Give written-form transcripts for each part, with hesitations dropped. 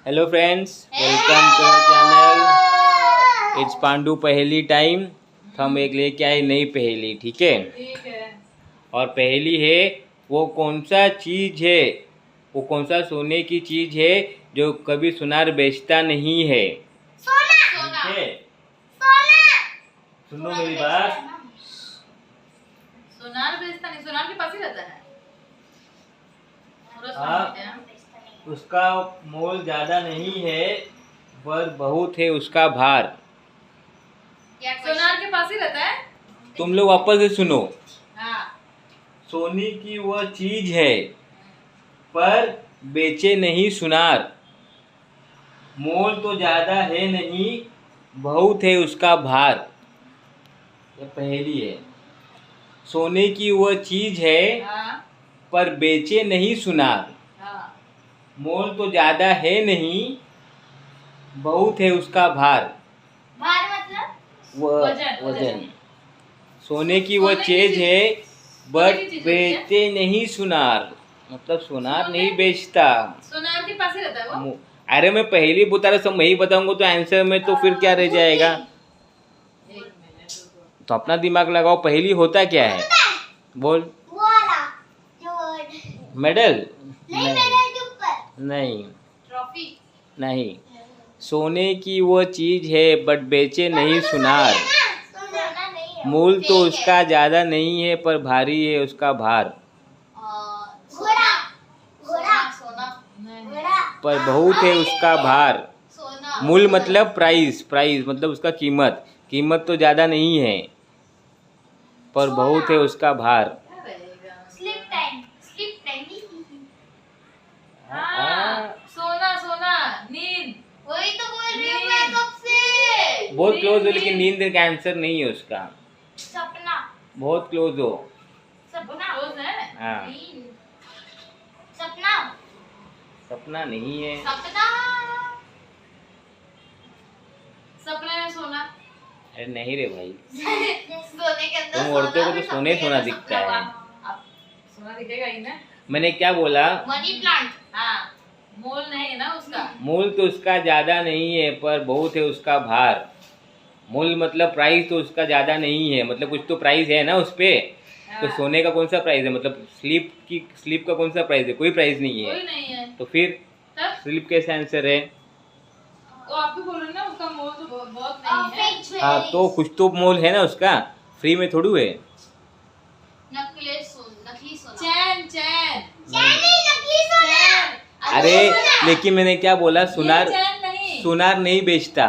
Hello friends, welcome to channel. It's Pandu Paheli time. हम एक लेके आए नई पहेली, ठीक है। और पहेली है, वो कौन सा चीज है, वो कौन सा सोने की चीज है जो कभी सुनार बेचता नहीं है। सोना। ठीक है, सुनो मेरी बात। सोनार बेचता नहीं, सोनार के पास ही रहता है। उसका मोल ज्यादा नहीं है पर बहुत है उसका भार। सोनार के पास ही रहता है। तुम लोग वापस से सुनो। हाँ। सोने की वह चीज है पर बेचे नहीं सुनार, मोल तो ज्यादा है नहीं, बहुत है उसका भार। ये पहेली है। सोने की वह चीज है हाँ। पर बेचे नहीं सुनार, हाँ। मोल तो ज्यादा है नहीं, बहुत है उसका भार। भार मतलब वजन। सोने की वह चीज है बट बेचे नहीं सुनार, मतलब सुनार नहीं बेचता। सोनार के पास ही रहता है वो। अरे मैं पहली बता रहा, सब मैं ही बताऊंगा तो आंसर में तो फिर क्या रह जाएगा। तो अपना दिमाग लगाओ, पहली होता क्या है बोल। मेडल नहीं, ट्रॉफी नहीं। सोने की वो चीज है बट बेचे नहीं सुनार, मूल तो उसका ज्यादा नहीं है पर भारी है उसका भार। पर बहुत है उसका भार। मूल मतलब प्राइस, प्राइस मतलब उसका कीमत, कीमत तो ज्यादा नहीं है पर बहुत है उसका भार। सोना सोना नींद। वही तो बोल रही हूँ मैं कब से। बहुत क्लोज हो लेकिन नींद का आंसर नहीं है उसका। सपना। बहुत क्लोज हो। सपना क्लोज है। हाँ। सपना। सपना नहीं है। सपना। सपने में सोना। अरे नहीं रे भाई, सोने के अंदर तुम औरतों को तो सोने सोना दिखता है। सोना दिखेगा ही ना। मैंने क्या बोला? Money plant. हाँ, मोल नहीं है ना उसका। मूल तो उसका ज्यादा नहीं है पर बहुत है उसका भार। मूल मतलब प्राइस तो उसका ज्यादा नहीं है, मतलब कुछ तो प्राइस है ना उस पे। हाँ। तो सोने का कौन सा प्राइस है, मतलब स्लीप का कौन सा प्राइस है? कोई प्राइस नहीं है। कोई नहीं है। तो फिर स्लीप कैसे आंसर है? तो आप भी बोल रहे ना उसका मोल तो बहुत नहीं है। हाँ तो कुछ तो मोल है ना उसका, फ्री में थोड़ू है। नकली सोना। चैन चैन। अरे लेकिन मैंने क्या बोला, सुनार नहीं। सुनार नहीं बेचता।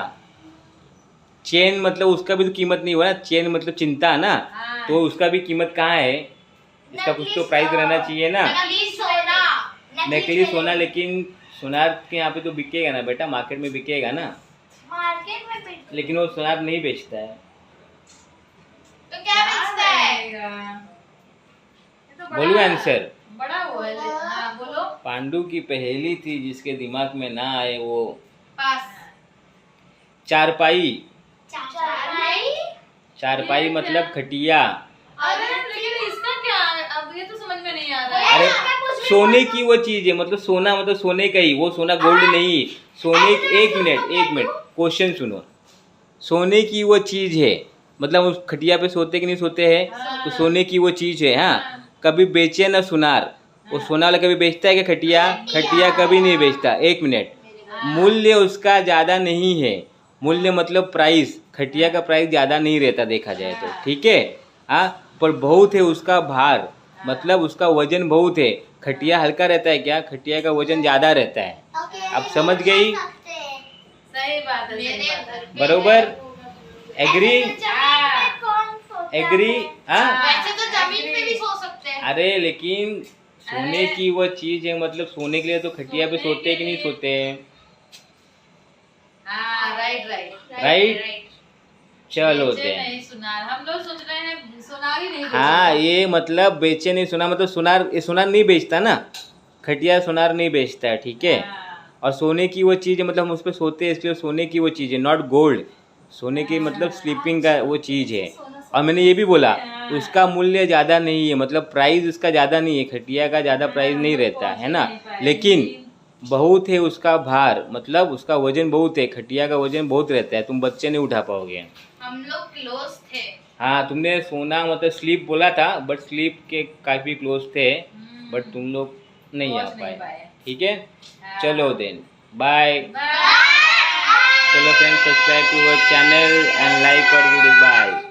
चेन मतलब उसका भी तो कीमत नहीं हुआ ना, चेन मतलब चिंता ना। हाँ। तो उसका भी कीमत कहाँ है, इसका कुछ तो प्राइस रहना चाहिए ना। नकली सोना, लेकिन सुनार के यहाँ पे तो बिकेगा ना बेटा, मार्केट में बिकेगा ना। मार्केट में लेकिन वो सुनार नहीं बेचता है। तो क्या बेचता है? बोलो आंसर। बड़ा हुआ है। हाँ बोलो। पांडु की पहेली थी, जिसके दिमाग में ना आए वो पास। चारपाई। चारपाई। चारपाई मतलब खटिया। अरे लेकिन इसका क्या, अब ये तो समझ में नहीं आ रहा है। अरे सोने की वो चीज है, मतलब सोना मतलब सोने का ही, वो सोना गोल्ड नहीं। सोने एक मिनट क्वेश्चन सुनो। सोने की वो चीज है, मतलब उस खटिया पे सोते कि नहीं सोते हैं, तो सोने की वो चीज है। हाँ, कभी बेचे ना सुनार। वो सोना वाला कभी बेचता है क्या खटिया? खटिया कभी नहीं बेचता। एक मिनट, मूल्य उसका ज्यादा नहीं है। मूल्य मतलब प्राइस, खटिया का प्राइस ज्यादा नहीं रहता देखा जाए तो, ठीक है। हाँ, पर बहुत है उसका भार, मतलब उसका वजन बहुत है। खटिया हल्का रहता है क्या? खटिया का वजन ज्यादा रहता है। अब समझ गई? सही बात है। बरोबर, एग्री? एग्री? हाँ। वैसे तो जमीन पे भी सो सकते हैं। अरे लेकिन सोने की वो चीज है, मतलब सोने के लिए तो खटिया पे सोते हैं कि नहीं सोते हैं? हाँ, राइट। चलो दे। नहीं सुनार, हम लोग सोच रहे हैं सुनार ही नहीं। हाँ, ये मतलब बेचे नहीं सुनार, मतलब सुनार, ये सुनार नहीं बेचता ना, खटिया सुनार नहीं बेचता है, ठीक है। और सोने की वो चीज़ है, मतलब हम उस पर सोते हैं इसलिए सोने की वो चीज़ है, नॉट गोल्ड। सोने की मतलब स्लीपिंग का वो चीज़ है। और मैंने ये भी बोला उसका मूल्य ज़्यादा नहीं है, मतलब प्राइस उसका ज़्यादा नहीं है, खटिया का ज़्यादा प्राइस नहीं रहता है ना। लेकिन बहुत है उसका भार, मतलब उसका वजन बहुत है, खटिया का वजन बहुत रहता है, तुम बच्चे नहीं उठा पाओगे। हम लोग क्लोज थे। हाँ, तुमने सोना मतलब स्लीप बोला था, बट स्लीप के काफ़ी क्लोज थे, बट तुम लोग नहीं आ पहुंच नहीं पाए। पाए। ठीक है, हाँ। चलो देन बाय। बाय। चलो friends, subscribe to our channel and like और वीडियो। बाय।